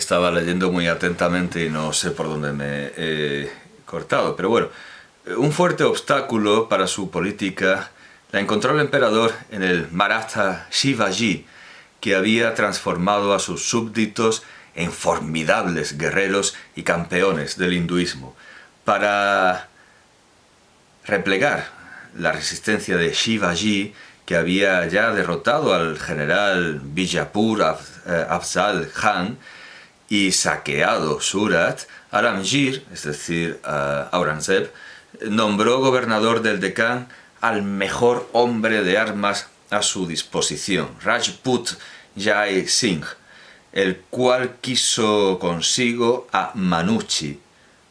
estaba leyendo muy atentamente y no sé por dónde me he cortado. Pero bueno, un fuerte obstáculo para su política la encontró el emperador en el Maratha Shivaji, que había transformado a sus súbditos en formidables guerreros y campeones del hinduismo. Para replegar la resistencia de Shivaji, que había ya derrotado al general Bijapur Afzal Khan y saqueado Surat, Alamgir, es decir, Aurangzeb, nombró gobernador del Deccan al mejor hombre de armas a su disposición, Rajput Jai Singh, el cual quiso consigo a Manucci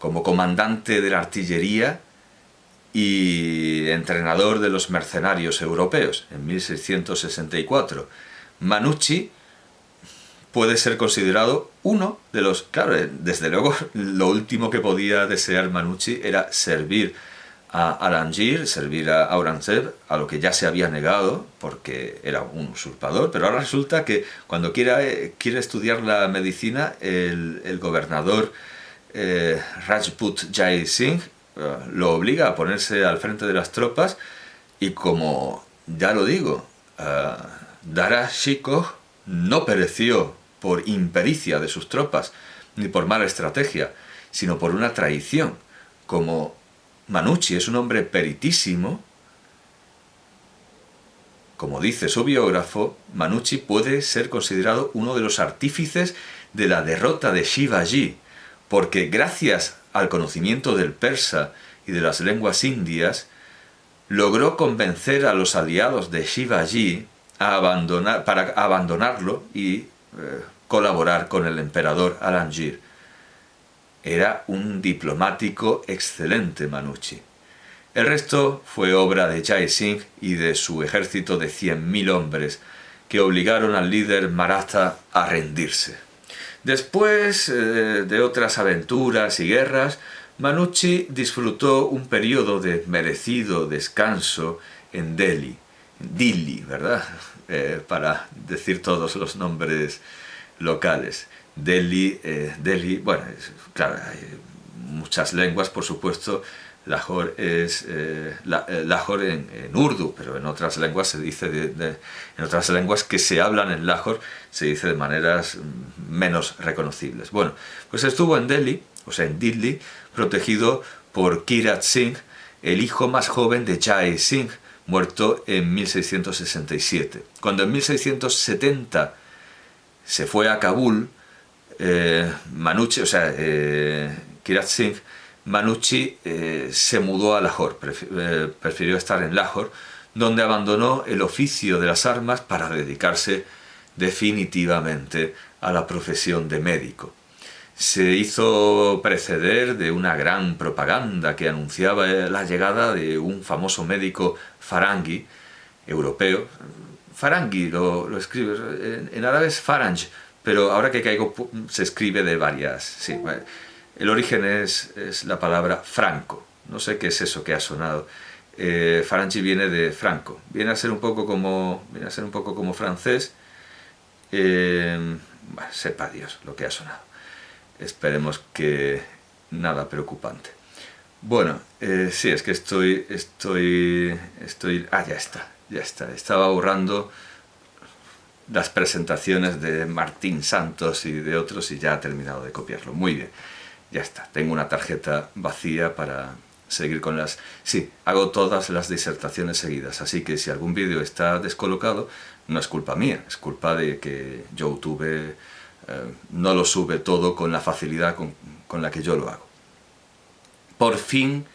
como comandante de la artillería y entrenador de los mercenarios europeos en 1664. Manucci puede ser considerado uno de los... Claro, desde luego lo último que podía desear Manucci era servir a Alamgir, servir a Aurangzeb, a lo que ya se había negado porque era un usurpador, pero ahora resulta que cuando quiere estudiar la medicina, el gobernador Rajput Jai Singh lo obliga a ponerse al frente de las tropas y, como ya lo digo, Dara Shikoh no pereció por impericia de sus tropas ni por mala estrategia, sino por una traición. Como Manucci es un hombre peritísimo, como dice su biógrafo, Manucci puede ser considerado uno de los artífices de la derrota de Shivaji, porque gracias al conocimiento del persa y de las lenguas indias, logró convencer a los aliados de Shivaji para abandonarlo y colaborar con el emperador Alamgir. Era un diplomático excelente, Manucci. El resto fue obra de Jai Singh y de su ejército de 100.000 hombres, que obligaron al líder Maratha a rendirse. Después de otras aventuras y guerras, Manucci disfrutó un periodo de merecido descanso en Dili, ¿verdad? Para decir todos los nombres locales. Delhi, bueno, claro, hay muchas lenguas, por supuesto. Lahore es Lahore en urdu, pero en otras lenguas se dice en otras lenguas que se hablan en Lahore se dice de maneras menos reconocibles. Bueno, pues estuvo en Delhi, o sea, en Dili, protegido por Kirat Singh, el hijo más joven de Jai Singh, muerto en 1667. Cuando en 1670 se fue a Kabul, Manucci, o sea, Kirat Singh, Manucci se mudó a Lahore, prefirió estar en Lahore, donde abandonó el oficio de las armas para dedicarse definitivamente a la profesión de médico. Se hizo preceder de una gran propaganda que anunciaba la llegada de un famoso médico farangi, europeo. Farangi lo escribe, en árabe es Faranj, pero ahora que caigo se escribe de varias... Sí, el origen es la palabra franco. No sé qué es eso que ha sonado. Farangi viene de franco. Viene a ser un poco como francés. Sepa Dios lo que ha sonado. Esperemos que nada preocupante. Bueno, sí, es que estoy... ya está. Estaba borrando las presentaciones de Martín Santos y de otros y ya ha terminado de copiarlo. Muy bien. Ya está, tengo una tarjeta vacía para seguir con las... Sí, hago todas las disertaciones seguidas, así que si algún vídeo está descolocado, no es culpa mía, es culpa de que YouTube no lo sube todo con la facilidad con la que yo lo hago. Por fin,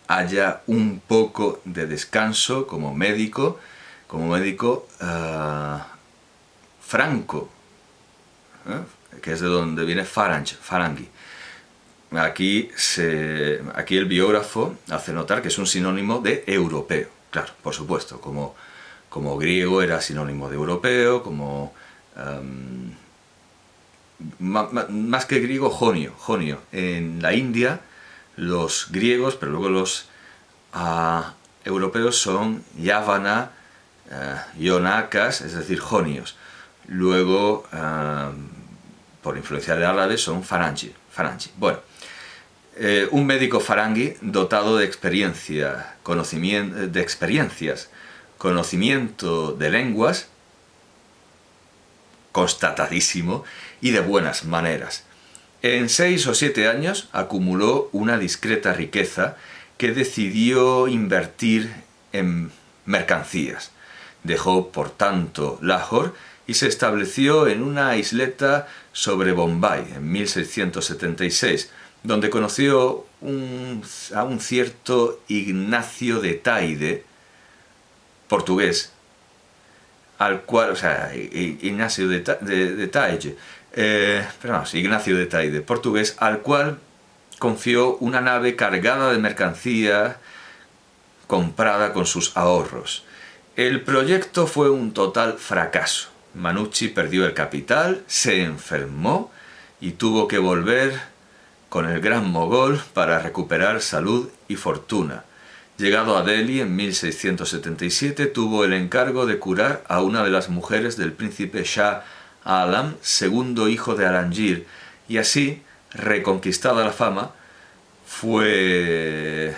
haya un poco de descanso como médico franco, que es de donde viene Farangi. Aquí el biógrafo hace notar que es un sinónimo de europeo. Claro, por supuesto, como griego era sinónimo de europeo, como más que griego, jonio. En la India, los griegos, pero luego los europeos son Yávana, Yonakas, es decir, jonios. luego, por influencia de árabes, son farangi. Bueno, un médico farangui dotado de experiencia, conocimiento de lenguas, constatadísimo, y de buenas maneras. En 6 o 7 años acumuló una discreta riqueza que decidió invertir en mercancías. Dejó, por tanto, Lahore y se estableció en una isleta sobre Bombay en 1676, donde conoció a un cierto Ignacio de Taide, portugués, al cual, o sea, Ignacio de Taide, Ignacio de Taide, portugués, al cual confió una nave cargada de mercancía comprada con sus ahorros. El proyecto fue un total fracaso. Manucci perdió el capital, se enfermó y tuvo que volver con el Gran Mogol para recuperar salud y fortuna. Llegado a Delhi en 1677, tuvo el encargo de curar a una de las mujeres del príncipe Shah Alam, segundo hijo de Alamgir, y así, reconquistada la fama, fue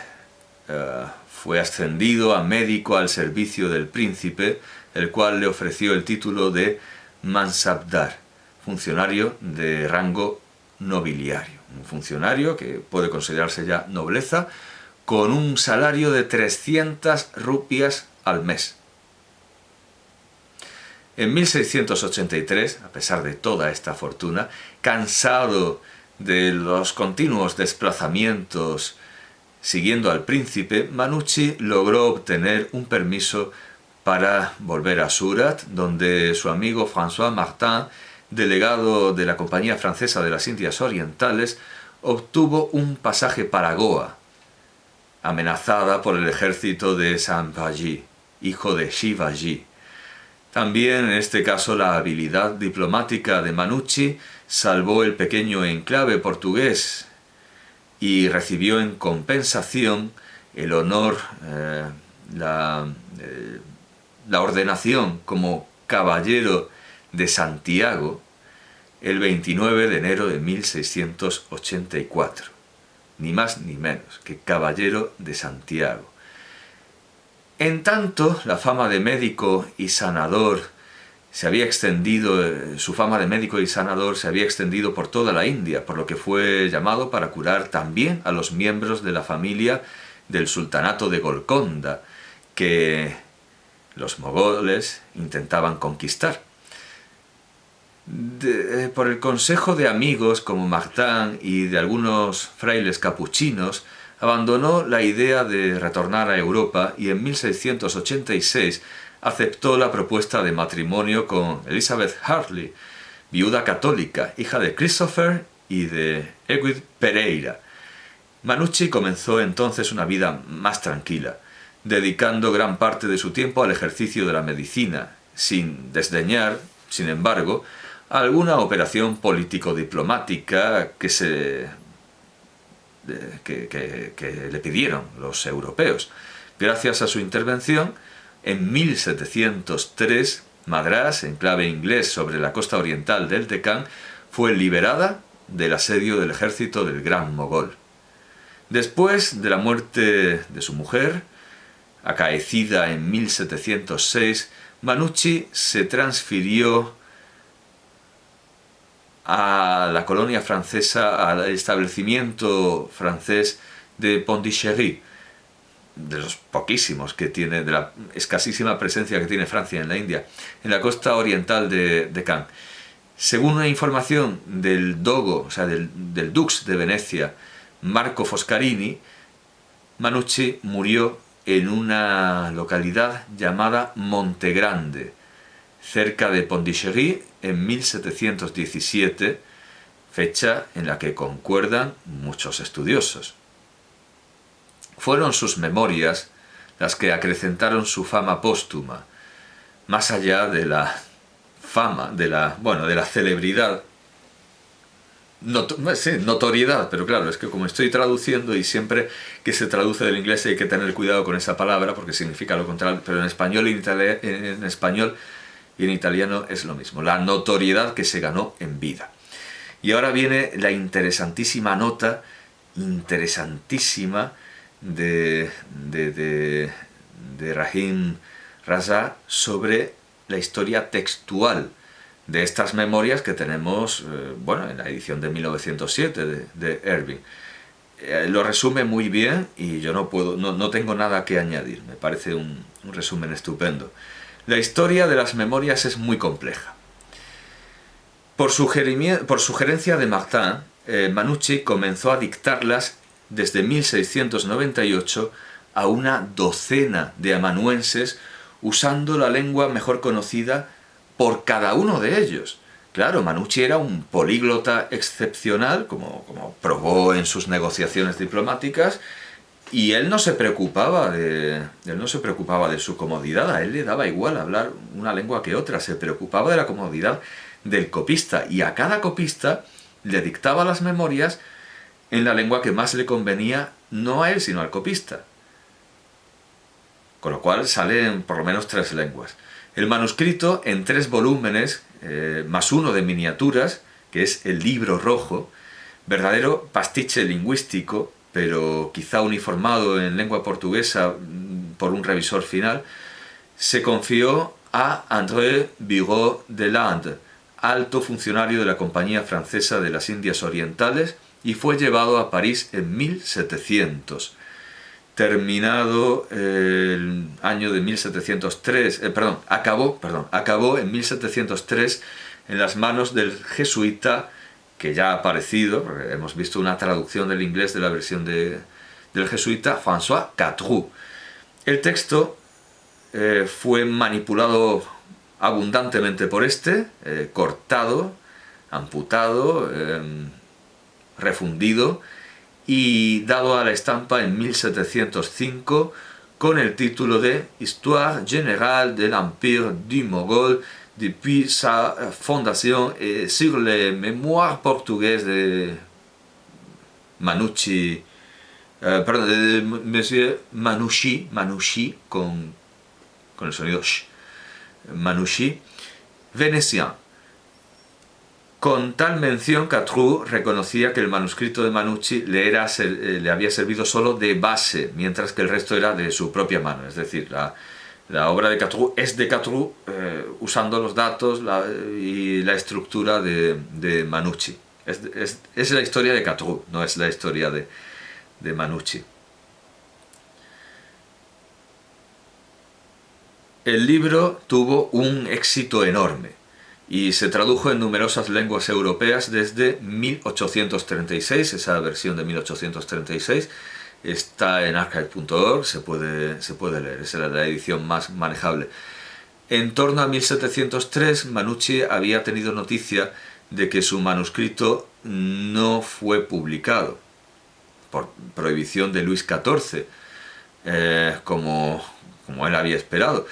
ascendido a médico al servicio del príncipe, el cual le ofreció el título de Mansabdar, funcionario de rango nobiliario, un funcionario que puede considerarse ya nobleza, con un salario de 300 rupias al mes. En 1683, a pesar de toda esta fortuna, cansado de los continuos desplazamientos siguiendo al príncipe, Manucci logró obtener un permiso para volver a Surat, donde su amigo François Martin, delegado de la Compañía Francesa de las Indias Orientales, obtuvo un pasaje para Goa, amenazada por el ejército de Sambhaji, hijo de Shivaji. También en este caso la habilidad diplomática de Manucci salvó el pequeño enclave portugués y recibió en compensación el honor, la ordenación como caballero de Santiago el 29 de enero de 1684. Ni más ni menos que caballero de Santiago. En tanto, la fama de médico y sanador se había extendido, su fama de médico y sanador se había extendido por toda la India, por lo que fue llamado para curar también a los miembros de la familia del sultanato de Golconda, que los mogoles intentaban conquistar. Por el consejo de amigos como Martin y de algunos frailes capuchinos, abandonó la idea de retornar a Europa y en 1686 aceptó la propuesta de matrimonio con Elizabeth Hartley, viuda católica, hija de Christopher y de Edward Pereira. Manucci comenzó entonces una vida más tranquila, dedicando gran parte de su tiempo al ejercicio de la medicina, sin desdeñar, sin embargo, alguna operación político-diplomática que le pidieron los europeos. Gracias a su intervención, en 1703, Madrás, enclave inglés sobre la costa oriental del Deccan, fue liberada del asedio del ejército del Gran Mogol. Después de la muerte de su mujer, acaecida en 1706, Manucci se transfirió a la colonia francesa, al establecimiento francés de Pondichéry, de los poquísimos que tiene, de la escasísima presencia que tiene Francia en la India, en la costa oriental de Deccan. Según una información del dogo, o sea, del dux de Venecia, Marco Foscarini, Manucci murió en una localidad llamada Montegrande, cerca de Pondichéry, en 1717, fecha en la que concuerdan muchos estudiosos. Fueron sus memorias las que acrecentaron su fama póstuma, más allá de la fama, de la celebridad, notoriedad, pero claro, es que como estoy traduciendo y siempre que se traduce del inglés hay que tener cuidado con esa palabra porque significa lo contrario, pero en español y en italiano es lo mismo, la notoriedad que se ganó en vida. Y ahora viene la interesantísima nota, interesantísima, de Rahim Raza sobre la historia textual de estas memorias que tenemos, en la edición de 1907 de Irving. Lo resume muy bien y yo no tengo nada que añadir, me parece un resumen estupendo. La historia de las memorias es muy compleja. Por sugerencia de Martin, Manucci comenzó a dictarlas desde 1698 a una docena de amanuenses usando la lengua mejor conocida por cada uno de ellos. Claro, Manucci era un políglota excepcional, como probó en sus negociaciones diplomáticas, y él no se preocupaba de su comodidad, a él le daba igual hablar una lengua que otra, se preocupaba de la comodidad del copista, y a cada copista le dictaba las memorias en la lengua que más le convenía, no a él, sino al copista. Con lo cual salen por lo menos 3 lenguas. El manuscrito en 3 volúmenes, más uno de miniaturas, que es el Libro Rojo, verdadero pastiche lingüístico, pero quizá uniformado en lengua portuguesa por un revisor final, se confió a André Bigot de Lande, alto funcionario de la Compañía Francesa de las Indias Orientales, y fue llevado a París en 1700. Terminado el año de 1703, acabó en 1703 en las manos del jesuita, que ya ha aparecido, porque hemos visto una traducción del inglés de la versión del jesuita, François Catroux. El texto fue manipulado abundantemente por cortado, amputado, refundido y dado a la estampa en 1705 con el título de Histoire générale de l'Empire du Mogol depuis sa fondation et sur les mémoires portugaises de Manucci, de Monsieur Manouchi con el sonido sh, Manouchi, venecien. Con tal mención, Catroux reconocía que el manuscrito de Manucci le había servido solo de base, mientras que el resto era de su propia mano. Es decir, la obra de Catroux es de Catroux usando los datos y la estructura de Manucci. Es la historia de Catroux, no es la historia de Manucci. El libro tuvo un éxito enorme y se tradujo en numerosas lenguas europeas desde 1836, esa versión de 1836 está en archive.org, se puede leer, esa era la edición más manejable. En torno a 1703, Manucci había tenido noticia de que su manuscrito no fue publicado, por prohibición de Luis XIV, como él había esperado.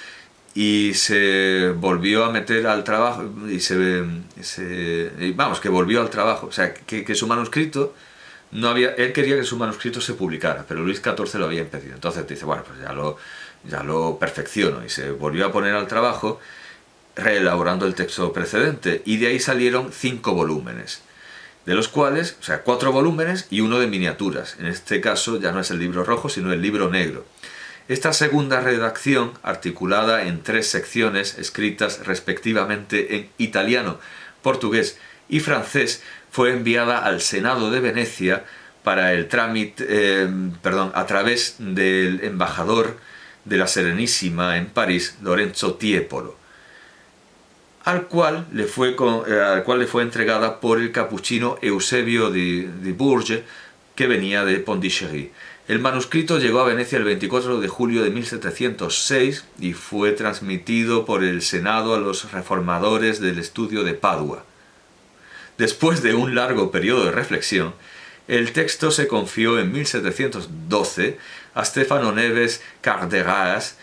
Y se volvió a meter al trabajo, que volvió al trabajo, o sea, que su manuscrito él quería que su manuscrito se publicara, pero Luis XIV lo había impedido. Entonces dice, bueno, pues ya lo perfecciono, y se volvió a poner al trabajo reelaborando el texto precedente, y de ahí salieron 5 volúmenes, de los cuales, 4 volúmenes y uno de miniaturas. En este caso ya no es el Libro Rojo, sino el Libro Negro. Esta segunda redacción, articulada en 3 secciones escritas respectivamente en italiano, portugués y francés, fue enviada al Senado de Venecia para el trámite, a través del embajador de la Serenísima en París, Lorenzo Tiepolo, al cual le fue entregada por el capuchino Eusebio de Bourges, que venía de Pondicherry. El manuscrito llegó a Venecia el 24 de julio de 1706 y fue transmitido por el Senado a los reformadores del estudio de Padua. Después de un largo periodo de reflexión, el texto se confió en 1712 a Stefano Neves Cardeiras,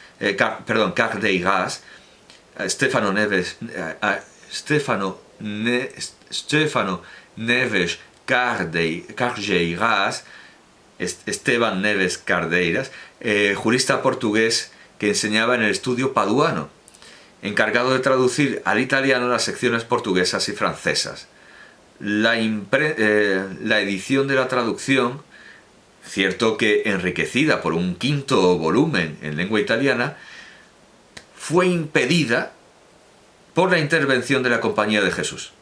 Esteban Neves Cardeiras, jurista portugués que enseñaba en el estudio paduano. encargado de traducir al italiano las secciones portuguesas y francesas. La edición de la traducción, cierto que enriquecida por un quinto volumen en lengua italiana, fue impedida por la intervención de la Compañía de Jesús.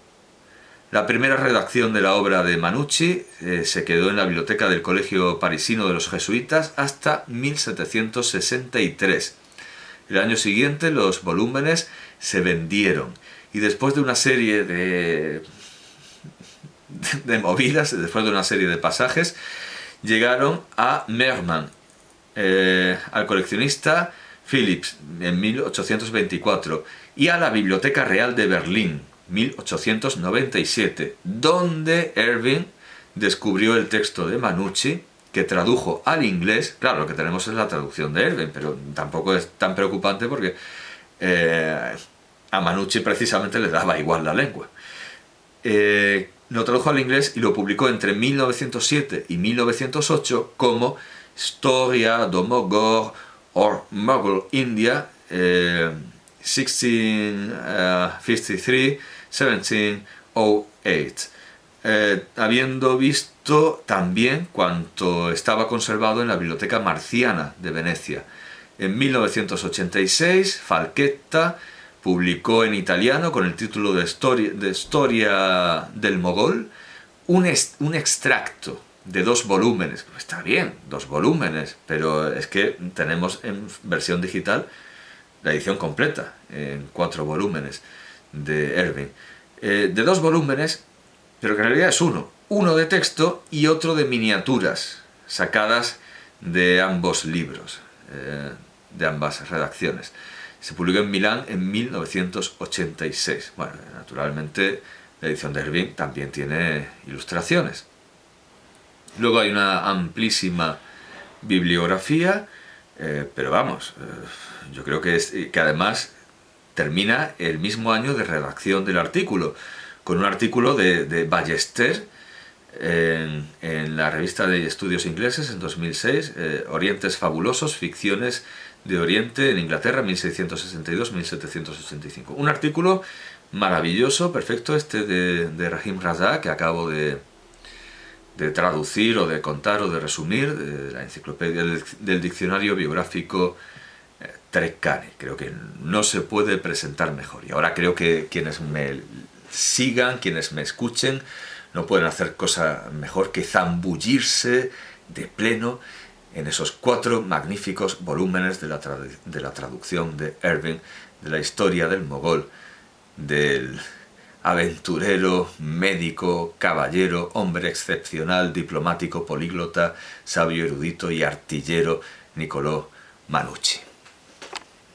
La primera redacción de la obra de Manucci se quedó en la biblioteca del Colegio Parisino de los Jesuitas hasta 1763. El año siguiente los volúmenes se vendieron y después de una serie de movidas, después de una serie de pasajes, llegaron a Merman, al coleccionista Philips en 1824 y a la Biblioteca Real de Berlín 1897, donde Erving descubrió el texto de Manucci, que tradujo al inglés. Claro, lo que tenemos es la traducción de Erving, pero tampoco es tan preocupante porque a Manucci precisamente le daba igual la lengua. Lo tradujo al inglés y lo publicó entre 1907 y 1908 como Storia do Mogol or Mughal India 1653-1708, habiendo visto también cuanto estaba conservado en la Biblioteca Marciana de Venecia. En 1986, Falchetta publicó en italiano, con el título de Storia del Mogol, un extracto de 2 volúmenes. Está bien, 2 volúmenes, pero es que tenemos en versión digital la edición completa, en 4 volúmenes de Erving. De 2 volúmenes, pero que en realidad es uno de texto y otro de miniaturas, sacadas de ambos libros, de ambas redacciones. Se publicó en Milán en 1986. Bueno, naturalmente la edición de Erving también tiene ilustraciones. Luego hay una amplísima bibliografía, pero vamos, yo creo que además termina el mismo año de redacción del artículo, con un artículo de Ballester en la revista de estudios ingleses en 2006, Orientes fabulosos, ficciones de Oriente en Inglaterra, 1662-1785. Un artículo maravilloso, perfecto, de Rahim Raza, que acabo de traducir o de contar o de resumir, de la enciclopedia del diccionario biográfico Treccani. Creo que no se puede presentar mejor. Y ahora creo que quienes me sigan, quienes me escuchen, no pueden hacer cosa mejor que zambullirse de pleno en esos 4 magníficos volúmenes de la traducción de Erving, de la historia del mogol, del aventurero, médico, caballero, hombre excepcional, diplomático, políglota, sabio, erudito y artillero Niccolò Manucci.